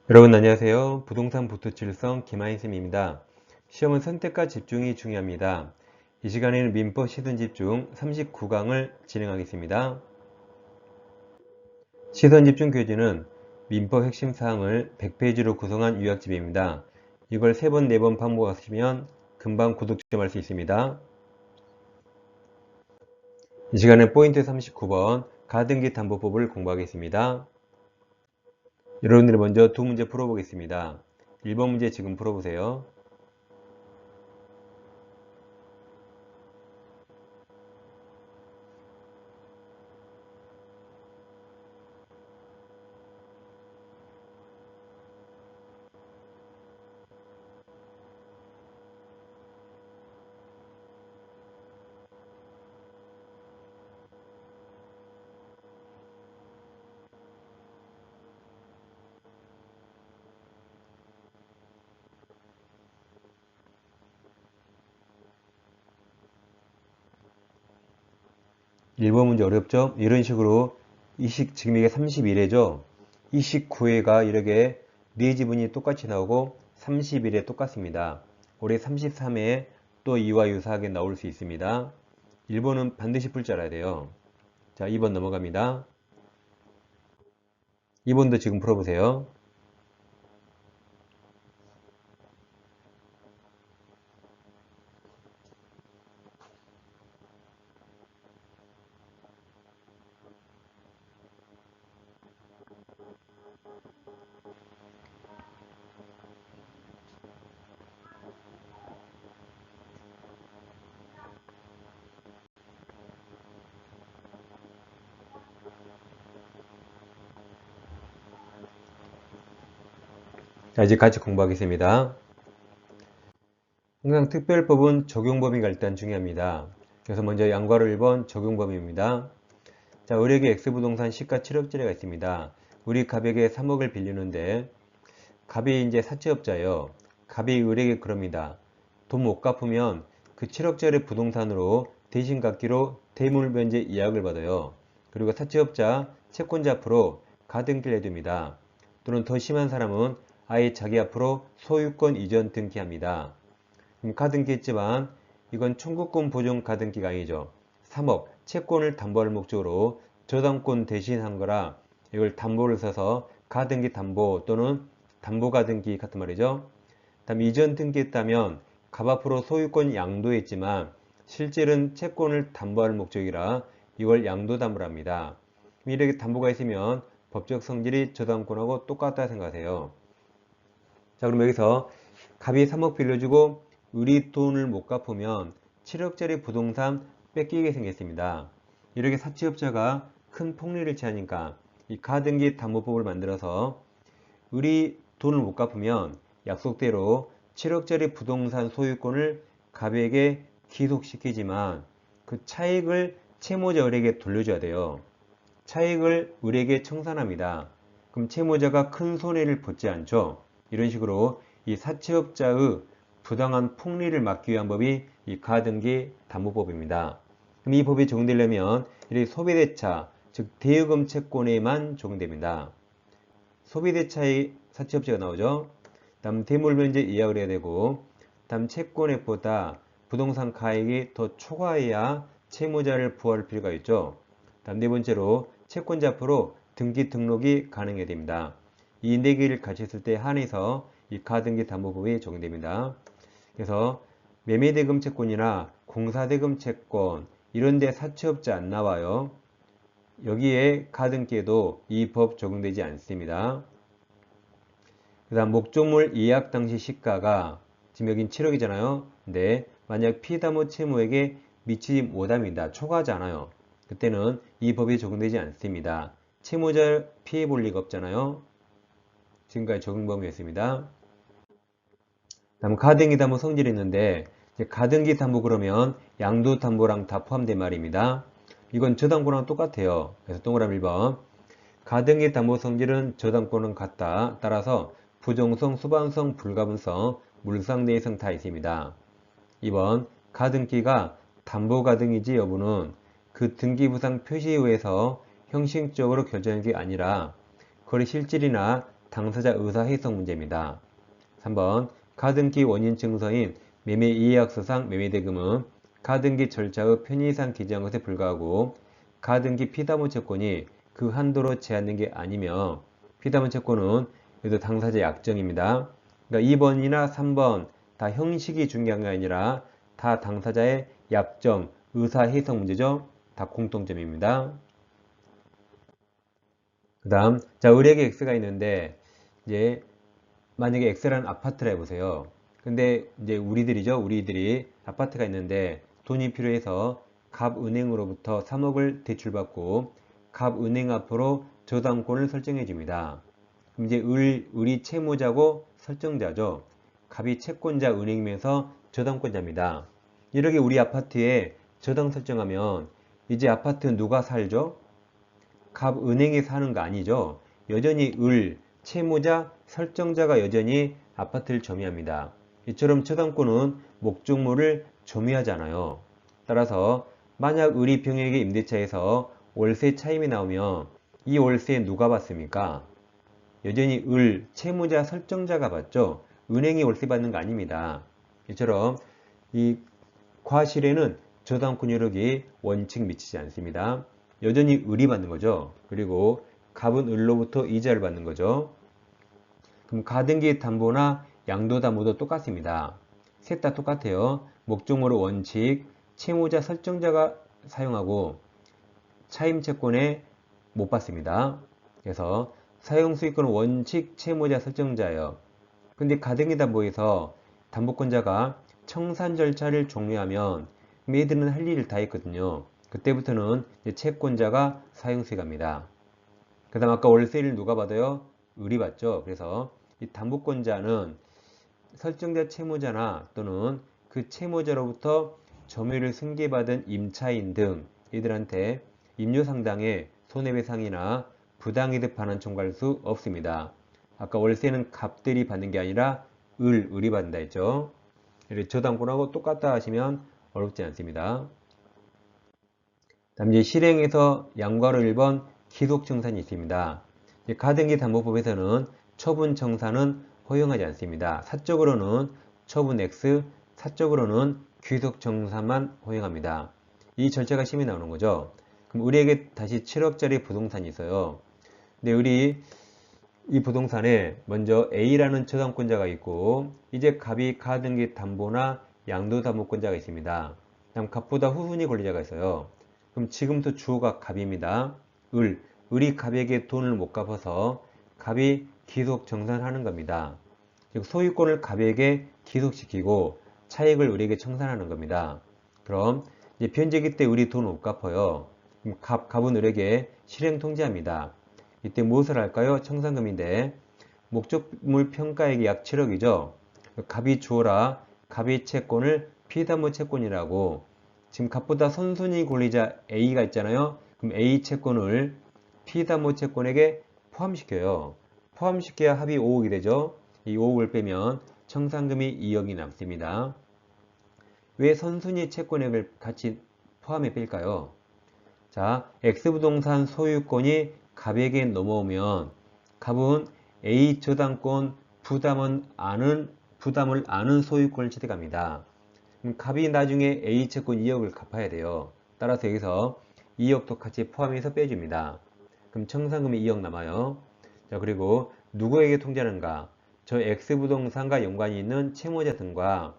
여러분 안녕하세요. 부동산 부투칠성 김하인쌤입니다. 시험은 선택과 집중이 중요합니다. 이 시간에는 민법 시선집중 39강을 진행하겠습니다. 시선집중 교재는 민법 핵심 사항을 100페이지로 구성한 요약집입니다. 이걸 3번, 4번 반복하시면 금방 구독 좀 할 수 있습니다. 이 시간은 포인트 39번 가등기 담보법을 공부하겠습니다. 여러분들이 먼저 두 문제 풀어보겠습니다. 1번 문제 지금 풀어보세요. 1번 문제 어렵죠? 이런 식으로 지금 이게 31회죠? 29회가 이렇게 네 지분이 똑같이 나오고 31회 똑같습니다. 올해 33회에 또 이와 유사하게 나올 수 있습니다. 1번은 반드시 풀 줄 알아야 돼요. 자, 2번 넘어갑니다. 2번도 지금 풀어보세요. 자, 이제 같이 공부하겠습니다. 항상 특별법은 적용범위가 일단 중요합니다. 그래서 먼저 양괄호 1번 적용범위입니다. 자, 을에게 X부동산 시가 7억짜리가 있습니다. 우리 갑에게 3억을 빌리는데 갑이 이제 사채업자예요. 갑이 을에게 그럽니다. 돈 못 갚으면 그 7억짜리 부동산으로 대신 갚기로 대물변제 예약을 받아요. 그리고 사채업자 채권자 앞으로 가등기를 해둡니다. 또는 더 심한 사람은 아예 자기 앞으로 소유권 이전 등기합니다. 가등기했지만 이건 청구권 보존 가등기가 아니죠. 3억 채권을 담보할 목적으로 저당권 대신한 거라 이걸 담보를 써서 가등기 담보 또는 담보가등기 같은 말이죠. 다음 이전 등기했다면 갑 앞으로 소유권 양도했지만 실질은 채권을 담보할 목적이라 이걸 양도담보랍니다. 이렇게 담보가 있으면 법적 성질이 저당권하고 똑같다 생각하세요. 자, 그럼 여기서 갑이 3억 빌려주고 을이 돈을 못 갚으면 7억짜리 부동산 뺏기게 생겼습니다. 이렇게 사채업자가 큰 폭리를 취하니까 이 가등기 담보법을 만들어서 을이 돈을 못 갚으면 약속대로 7억짜리 부동산 소유권을 갑에게 귀속시키지만 그 차익을 채무자 을에게 돌려줘야 돼요. 차익을 을에게 청산합니다. 그럼 채무자가 큰 손해를 보지 않죠. 이런 식으로 이 사채업자의 부당한 폭리를 막기 위한 법이 이 가등기 담보법입니다. 그럼 이 법이 적용되려면 이 소비대차, 즉 대여금 채권에만 적용됩니다. 소비대차의 사채업자가 나오죠. 다음 대물변제 예약을 해야 되고, 다음 채권액보다 부동산 가액이 더 초과해야 채무자를 부활할 필요가 있죠. 다음 네 번째로 채권자 앞으로 등기 등록이 가능해야 됩니다. 이 네 개를 같이 했을 때 한해서 이 가등기 담보법이 적용됩니다. 그래서 매매대금 채권이나 공사대금 채권 이런 데 사채업자 안 나와요. 여기에 가등기에도 이 법 적용되지 않습니다. 그 다음 목적물 예약 당시 시가가 지금 여긴 7억이잖아요. 근데 만약 피담보 채무에게 미치지 못합니다. 초과하지 않아요. 그때는 이 법이 적용되지 않습니다. 채무자 피해 볼 리가 없잖아요. 지금까지 적용 범위였습니다. 다음 가등기 담보 성질이 있는데 가등기 담보 그러면 양도 담보랑 다 포함된 말입니다. 이건 저당권랑 똑같아요. 그래서 동그라미 1번 가등기 담보 성질은 저당권은 같다. 따라서 부정성, 수반성, 불가분성, 물상대성 다 있습니다. 2번 가등기가 담보 가등이지 여부는 그 등기부상 표시에 의해서 형식적으로 결정한 게 아니라 거래 실질이나 당사자 의사 해석 문제입니다. 3번 가등기 원인 증서인 매매 이해약서상 매매대금은 가등기 절차의 편의상 기재한 것에 불과하고 가등기 피담보 채권이 그 한도로 제한된 게 아니며 피담보 채권은 그래도 당사자의 약정입니다. 그러니까 2번이나 3번 다 형식이 중요한 게 아니라 다 당사자의 약정, 의사 해석 문제죠. 다 공통점입니다. 그 다음, 자, 을에게 X가 있는데, 이제, 만약에 X라는 아파트라 해보세요. 근데, 이제, 우리들이 아파트가 있는데, 돈이 필요해서 갑은행으로부터 3억을 대출받고, 갑은행 앞으로 저당권을 설정해 줍니다. 그럼 이제, 을이 채무자고 설정자죠. 갑이 채권자 은행이면서 저당권자입니다. 이렇게 우리 아파트에 저당 설정하면, 이제 아파트는 누가 살죠? 갑은행이 사는 거 아니죠. 여전히 채무자, 설정자가 여전히 아파트를 점유합니다. 이처럼 저당권은 목적물을 점유하잖아요. 따라서 만약 을이 병에게 임대차에서 월세 차임이 나오면 이 월세 누가 받습니까? 여전히 채무자, 설정자가 받죠. 은행이 월세 받는 거 아닙니다. 이처럼 이 과실에는 저당권 효력이 원칙 미치지 않습니다. 여전히 을이 받는 거죠. 그리고 갑은 을로부터 이자를 받는 거죠. 그럼 가등기 담보나 양도 담보도 똑같습니다. 셋 다 똑같아요. 목적물의 원칙, 채무자 설정자가 사용하고 차임 채권에 못 받습니다. 그래서 사용 수익권은 원칙 채무자 설정자예요. 근데 가등기 담보에서 담보권자가 청산 절차를 종료하면 얘들은 할 일을 다 했거든요. 그때부터는 채권자가 사용수익합니다. 그 다음 아까 월세를 누가 받아요? 을이 받죠. 그래서 이 담보권자는 설정자 채무자나 또는 그 채무자로부터 점유를 승계받은 임차인 등 이들한테 임료상당의 손해배상이나 부당이득 반환 청구할 수 없습니다. 아까 월세는 갑들이 받는 게 아니라 을이 받는다 했죠. 저당권하고 똑같다 하시면 어렵지 않습니다. 다음 이제 실행에서 양과로 1번 기속청산이 있습니다. 가등기 담보법에서는 처분청산은 허용하지 않습니다. 사적으로는 처분 X, 사적으로는 귀속청산만 허용합니다. 이 절차가 심히 나오는 거죠. 그럼 우리에게 다시 7억짜리 부동산이 있어요. 근데 우리 이 부동산에 먼저 A라는 저당권자가 있고 이제 갑이 가등기 담보나 양도담보권자가 있습니다. 다음 갑보다 후순위 권리자가 있어요. 그럼 지금부터 주어가 갑입니다. 을이 갑에게 돈을 못 갚아서 갑이 기속청산하는 겁니다. 즉 소유권을 갑에게 기속시키고 차익을 을에게 청산하는 겁니다. 그럼 이제 변제기 때 을이 돈을 못 갚아요. 그럼 갑은 을에게 실행 통지합니다. 이때 무엇을 할까요? 청산금인데 목적물 평가액이 약 7억이죠. 갑이 주어라 갑이 채권을 피담보 채권이라고 지금 갑보다 선순위 권리자 A가 있잖아요. 그럼 A 채권을 피담보 채권에게 포함시켜요. 포함시켜야 합이 5억이 되죠. 이 5억을 빼면 청산금이 2억이 남습니다. 왜 선순위 채권액을 같이 포함해 뺄까요? 자, X부동산 소유권이 갑에게 넘어오면 갑은 A 저당권 부담을 아는 소유권을 취득합니다. 그럼 갑이 나중에 A 채권 2억을 갚아야 돼요. 따라서 여기서 2억도 같이 포함해서 빼줍니다. 그럼 청산금이 2억 남아요. 자, 그리고 누구에게 통지하는가? 저 X부동산과 연관이 있는 채무자 등과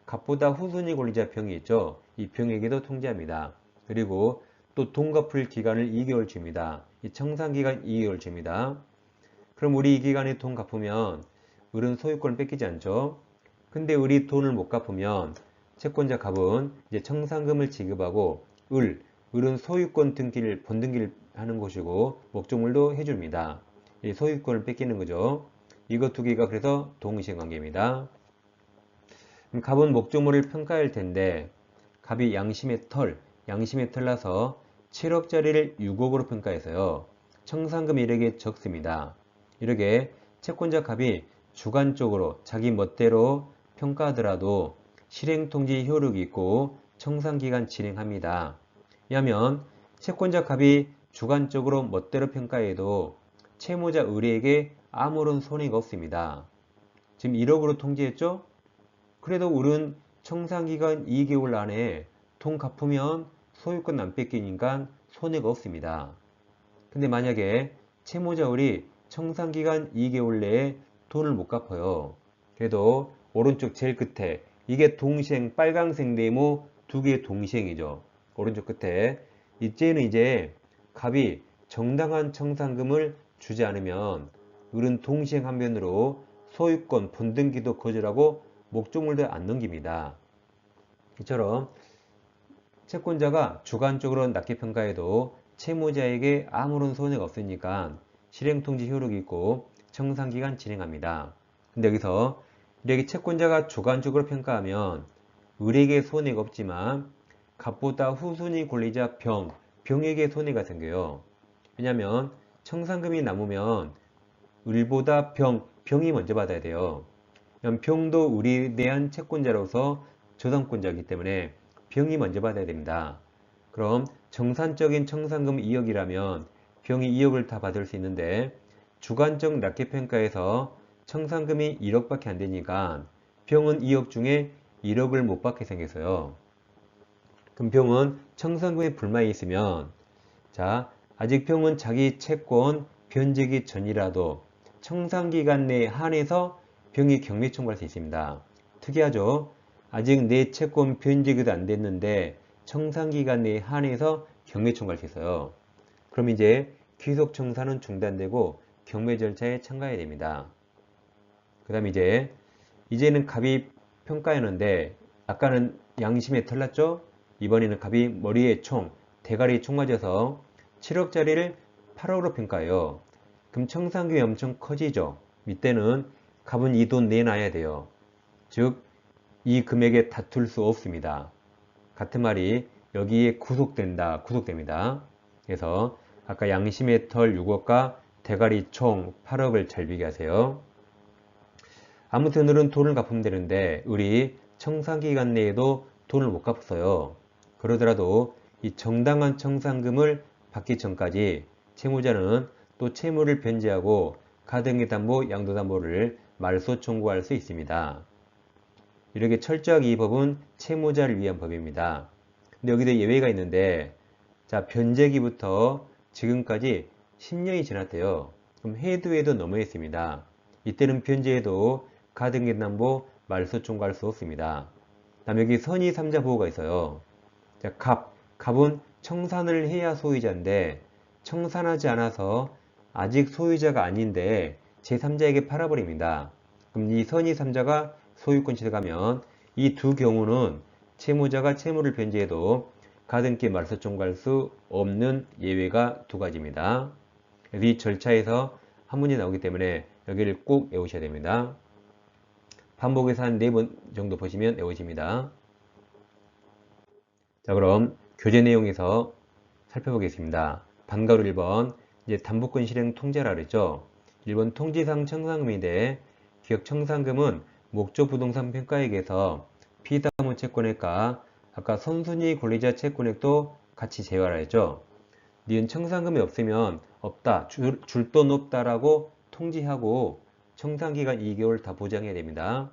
갑보다 후순위 권리자 병이 있죠. 이 병에게도 통지합니다. 그리고 또 돈 갚을 기간을 2개월 줍니다. 이 청산기간 2개월 줍니다. 그럼 우리 이 기간에 돈 갚으면 을은 소유권을 뺏기지 않죠. 근데 을이 돈을 못 갚으면 채권자 갑은 이제 청산금을 지급하고 을은 소유권 등기를 본등기를 하는 것이고 목적물도 해줍니다. 이 소유권을 뺏기는 거죠. 이것 두 개가 그래서 동시관계입니다. 갑은 목적물을 평가할 텐데 갑이 양심의 털 나서 7억짜리를 6억으로 평가해서요. 청산금 1억에 적습니다. 이렇게 채권자 갑이 주관적으로 자기 멋대로 평가하더라도 실행통지 효력이 있고 청산기간 진행합니다. 이하면 채권자 갑이 주관적으로 멋대로 평가해도 채무자 을에게 아무런 손해가 없습니다. 지금 1억으로 통지했죠? 그래도 우리는 청산기간 2개월 안에 돈 갚으면 소유권 안 뺏기니까 손해가 없습니다. 근데 만약에 채무자율이 청산기간 2개월 내에 돈을 못 갚아요. 그래도 오른쪽 제일 끝에 이게 동시행 빨강색 네모 두 개의 동시행이죠. 오른쪽 끝에 이제는 이제 갑이 정당한 청산금을 주지 않으면 을은 동시행 한면으로 소유권 본등기도 거절하고 목적물도 안 넘깁니다. 이처럼 채권자가 주관적으로 낮게 평가해도 채무자에게 아무런 손해가 없으니까 실행통지 효력이 있고 청산기간 진행합니다. 근데 여기서 이렇게 채권자가 주관적으로 평가하면 을에게 손해가 없지만 갑보다 후순위 권리자 병에게 손해가 생겨요. 왜냐하면 청산금이 남으면 을보다 병이 먼저 받아야 돼요. 병도 을에 대한 채권자로서 저당권자이기 때문에 병이 먼저 받아야 됩니다. 그럼 정산적인 청산금 2억이라면 병이 2억을 다 받을 수 있는데 주관적 낮게 평가해서 청산금이 1억밖에 안 되니까 병은 2억 중에 1억을 못 받게 생겼어요. 그럼 병은 청산금에 불만이 있으면 아직 병은 자기 채권 변제기 전이라도 청산기간 내에 한해서 병이 경매 청구할 수 있습니다. 특이하죠? 아직 내 채권 변제기도 안 됐는데 청산기간 내에 한해서 경매 청구할 수 있어요. 그럼 이제 귀속 청산은 중단되고 경매 절차에 참가해야 됩니다. 그 다음 이제는 갑이 평가했는데 아까는 양심에 털났죠? 이번에는 갑이 머리에 대가리에 총 맞아서 7억짜리를 8억으로 평가해요. 그럼 청산금이 엄청 커지죠? 이때는 갑은 이 돈 내놔야 돼요. 즉, 이 금액에 다툴 수 없습니다. 같은 말이 여기에 구속됩니다. 그래서 아까 양심의 털 6억과 대가리 총 8억을 잘 비교하세요. 아무튼 을은 돈을 갚으면 되는데 을이 청산기간 내에도 돈을 못 갚았어요. 그러더라도 이 정당한 청산금을 받기 전까지 채무자는 또 채무를 변제하고 가등기 담보, 양도담보를 말소 청구할 수 있습니다. 이렇게 철저하게 이 법은 채무자를 위한 법입니다. 근데 여기도 예외가 있는데 변제기부터 지금까지 10년이 지났대요. 그럼 해도 넘어있습니다. 이때는 변제해도 가등기담보, 말소 청구할 수 없습니다. 다음 여기 선의 3자 보호가 있어요. 갑은 청산을 해야 소유자인데 청산하지 않아서 아직 소유자가 아닌데 제3자에게 팔아버립니다. 그럼 이 선의 3자가 소유권 취득하면 이 두 경우는 채무자가 채무를 변제해도 가등기 말소 청구할 수 없는 예외가 두 가지입니다. 이 절차에서 한 문제 나오기 때문에 여기를 꼭 외우셔야 됩니다. 반복해서 한 4번 정도 보시면 외워집니다. 그럼 교재 내용에서 살펴보겠습니다. 반가로 1번 담보권 실행 통제라 그랬죠. 1번 통지상 청산금인데 기억 청산금은 목적 부동산 평가액에서 피담보 채권액과 아까 선순위 권리자 채권액도 같이 제외하라 했죠. 니은 청산금이 없으면 없다, 줄 돈 없다라고 통지하고 청산기간 2개월 다 보장해야 됩니다.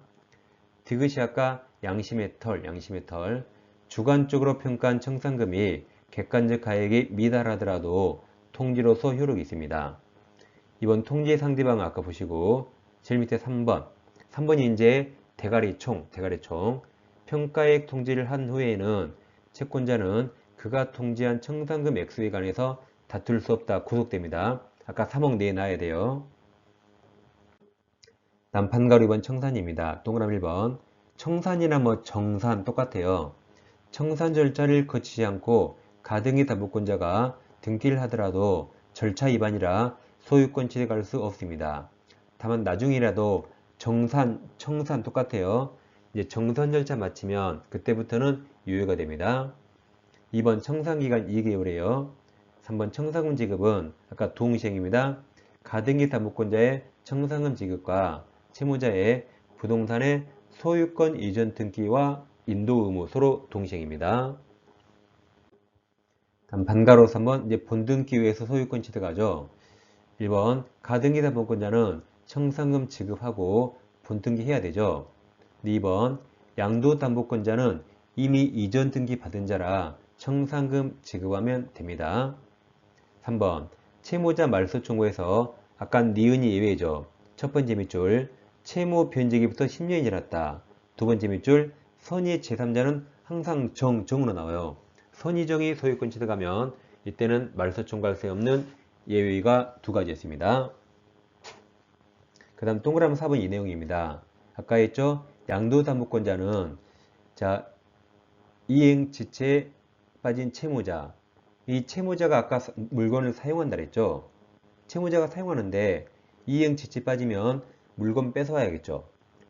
디귿이 아까 양심의 털, 주관적으로 평가한 청산금이 객관적 가액에 미달하더라도 통지로서 효력이 있습니다. 이번 통지의 상대방은 아까 보시고 제일 밑에 3번이 이제 대가리 총 평가액 통지를 한 후에는 채권자는 그가 통지한 청산금 액수에 관해서 다툴 수 없다 구속됩니다. 아까 3억 내놔야 돼요. 다음 판가로 2번 청산입니다. 동그라미 1번 청산이나 정산 똑같아요. 청산 절차를 거치지 않고 가등기 담보권자가 등기를 하더라도 절차 위반이라 소유권 취득할 수 없습니다. 다만 나중이라도 청산 똑같아요. 이제 정산 절차 마치면 그때부터는 유예가 됩니다. 2번 청산기간 2개월이에요. 3번 청산금 지급은 아까 동시행입니다. 가등기 담보권자의 청산금 지급과 채무자의 부동산의 소유권 이전 등기와 인도 의무 서로 동시행입니다. 다음 반가로 3번 본등기 위해서 소유권 취득하죠. 1번 가등기 담보권자는 청산금 지급하고 본등기 해야 되죠. 2번 양도담보권자는 이미 이전 등기 받은 자라 청산금 지급하면 됩니다. 3번 채무자 말소 청구에서 아까 니은이 예외죠. 첫 번째 밑줄 채무 변제기부터 10년이 지났다. 두 번째 밑줄 선의 제3자는 항상 정으로 나와요. 선의정이 소유권 취득하면 이때는 말소 청구할 수 없는 예외가 두 가지였습니다. 그 다음 동그라미 4번 이 내용입니다. 아까 했죠? 양도담보권자는 자 이행지체에 빠진 채무자, 이 채무자가 아까 물건을 사용한다 그랬죠? 채무자가 사용하는데 이행지체 빠지면 물건 뺏어와야겠죠.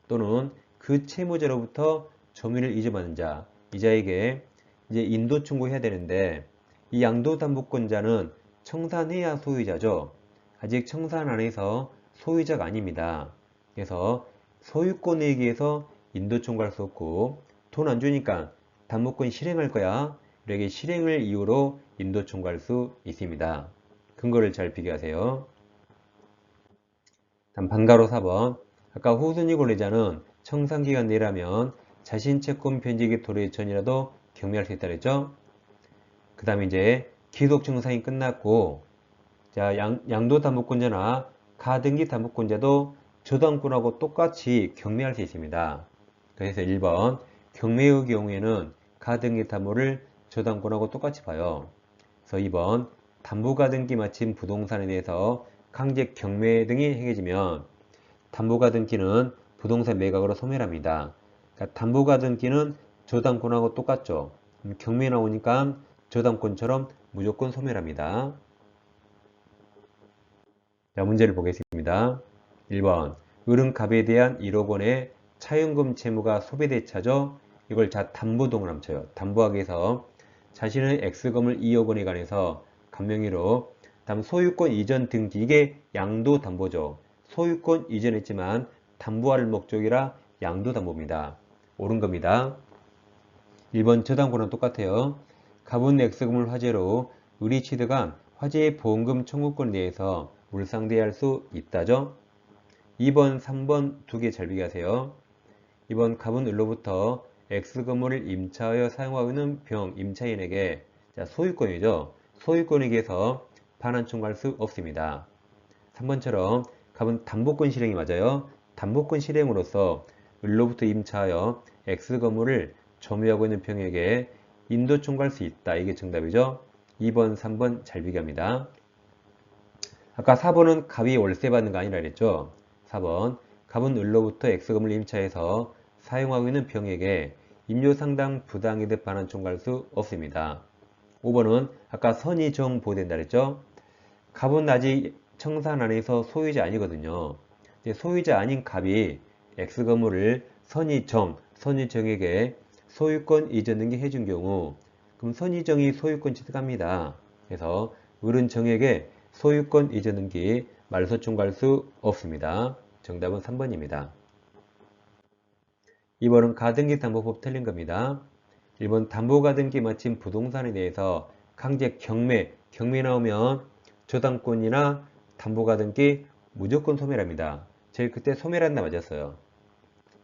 또는 그 채무자로부터 점유를 이전받는 자, 이 자에게 이제 인도 청구해야 되는데 이 양도담보권자는 청산해야 소유자죠. 아직 청산 안 해서 소유자가 아닙니다. 그래서 소유권에 의해서 인도 청구할 수 없고 돈 안 주니까 담보권 실행할 거야. 이렇게 실행을 이유로 인도 청구할 수 있습니다. 근거를 잘 비교하세요. 다음 반가로 4번 아까 후순위 권리자는 청산기간 내라면 자신 채권 변제기 도래 전이라도 경매할 수 있다 그랬죠? 그 다음에 이제 기속청산이 끝났고 자 양도담보권자나 가등기 담보권자도 저당권하고 똑같이 경매할 수 있습니다. 그래서 1번 경매의 경우에는 가등기 담보를 저당권하고 똑같이 봐요. 그래서 2번 담보가등기 마친 부동산에 대해서 강제 경매 등이 행해지면 담보가등기는 부동산 매각으로 소멸합니다. 그러니까 담보가등기는 저당권하고 똑같죠. 경매 나오니까 저당권처럼 무조건 소멸합니다. 자, 문제를 보겠습니다. 1번 을은갑에 대한 1억 원의 차용금 채무가 소배대차죠. 이걸 자 담보동을 쳐요. 담보하기 위해서 자신의 X금을 2억 원에 관해서 간명의로 다음 소유권 이전 등기 이게 양도담보죠. 소유권 이전했지만 담보할 목적이라 양도담보입니다. 옳은 겁니다. 1번 저당권은 똑같아요. 갑은 X금을 화재로 을이 취득한 화재의 보험금 청구권에 대해서 물상대할 수 있다죠. 2번, 3번 두 개 잘 비교하세요. 2번 갑은 을로부터 X금을 임차하여 사용하고 있는 임차인에게 소유권이죠. 소유권에 의해서 반환 청구할 수 없습니다. 3번처럼 갑은 담보권 실행이 맞아요. 담보권 실행으로서 을로부터 임차하여 X건물을 점유하고 있는 병에게 인도 청구할 수 있다. 이게 정답이죠. 2번, 3번 잘 비교합니다. 아까 4번은 갑이 월세 받는 거 아니라 그랬죠. 4번 갑은 을로부터 X금을 임차해서 사용하고 있는 병에게 임료상당 부당이득 반환 청구할 수 없습니다. 5번은 아까 선이 정보된다 그랬죠. 갑은 아직 청산 안에서 소유자 아니거든요. 소유자 아닌 갑이 X건물을 선의정에게 소유권 이전 등기 해준 경우 그럼 선의정이 소유권 취득합니다. 그래서 을은 정에게 소유권 이전 등기 말소 청구할 수 없습니다. 정답은 3번입니다. 2번은 가등기 담보법 틀린 겁니다. 1번 담보가등기 마친 부동산에 대해서 강제 경매 나오면 저당권이나 담보가등기 무조건 소멸합니다. 제일 그때 소멸한다 맞았어요.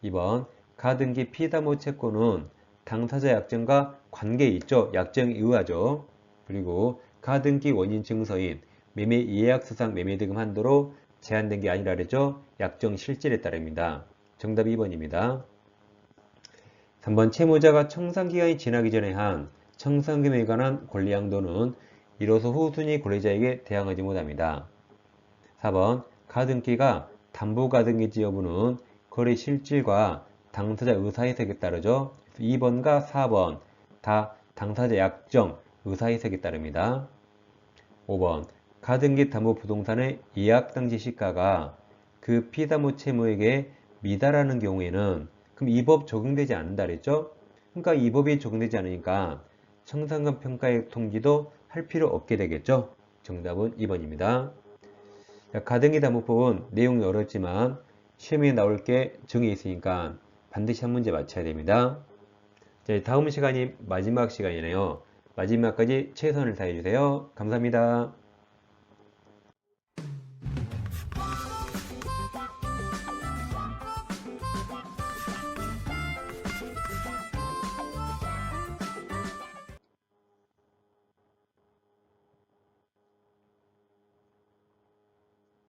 2번 가등기 피담보 채권은 당사자 약정과 관계 있죠. 약정에 의하죠. 그리고 가등기 원인 증서인 매매 예약서상 매매대금 한도로 제한된 게 아니라 그랬죠. 약정 실질에 따릅니다. 정답 2번입니다. 3번 채무자가 청산기간이 지나기 전에 한 청산금에 관한 권리양도는 이로써 후순위 권리자에게 대항하지 못합니다. 4번 가등기가 담보가등기지 여부는 거래 실질과 당사자 의사해석에 따르죠. 2번과 4번 다 당사자 약정 의사해석에 따릅니다. 5번 가등기 담보 부동산의 예약당시 시가가 그 피담보 채무에게 미달하는 경우에는 그럼 이 법 적용되지 않는다 그랬죠? 그러니까 이 법이 적용되지 않으니까 청산금 평가액 통지도 할 필요 없게 되겠죠? 정답은 2번입니다. 가등기 담보법은 내용이 어렵지만 시험에 나올 게 정해 있으니까 반드시 한 문제 맞춰야 됩니다. 자, 다음 시간이 마지막 시간이네요. 마지막까지 최선을 다해주세요. 감사합니다.